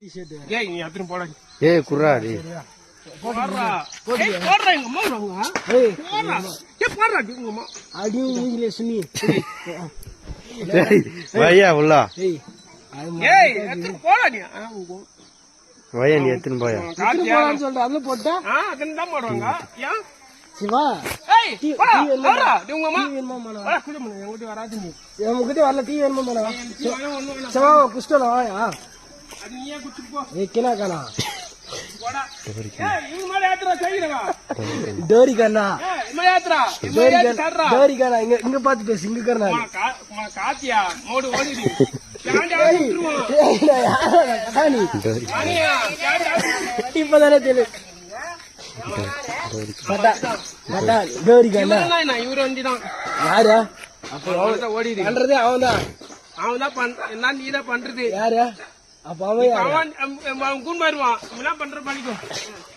ஏய் நீ அத்தனை போடா. ஏய் குர்ரா டேய். போடுறா. ஏய் போடுறா எங்க அம்மா வாங்க. ஏய் போடுறா. ஏய் போடுறா எங்க அம்மா. அடி நீங்களே சுனி. டேய் வையா உள்ள. ஏய் அத்தனை போடா நீ. வையா நீ எத்தனை போயா. போடான்னு சொல்ற அதுல போட்டா? அத்தனை தான் போடுவாங்க. ஏன்? சிவா. ஏய் போடா. உங்க அம்மா. டீ வேணுமா மனோ? வா குடி மணி எங்கூட்டி வராது நீ. என்கிட்ட வரல டீ வேணுமா மனோ? ஒண்ணு சிவா குஸ்டல வாயா. அது நீயே குடிச்சு போ. ஏய் கினா கானா. போடா. ஏய் இவங்க மேல ஏத்துறா கையிலவா. டோரி கானா. ஏய் இவங்க ஏத்துறா. டோரி கானா. டோரி கானா இங்க பாத்து பேசு இங்க கர்னா. காத்தியா மோடு ஓடிடு. யாண்டா விட்டுருவான். ஏய் யாரா காணி. அனியா இப்பதானே தெரியும். பட்டா பட்டா டோரி கானா. இவரு வண்டிதான். யாரா? அப்ப அவன்தான் ஓடிடு. பண்றதே அவன்தான். அவன்தான் என்ன நீதான் பண்றது. யாரா? அப்ப அவன் அவன் கூண்டு வருவான். என்ன பண்ற பண்ணிக்கோ.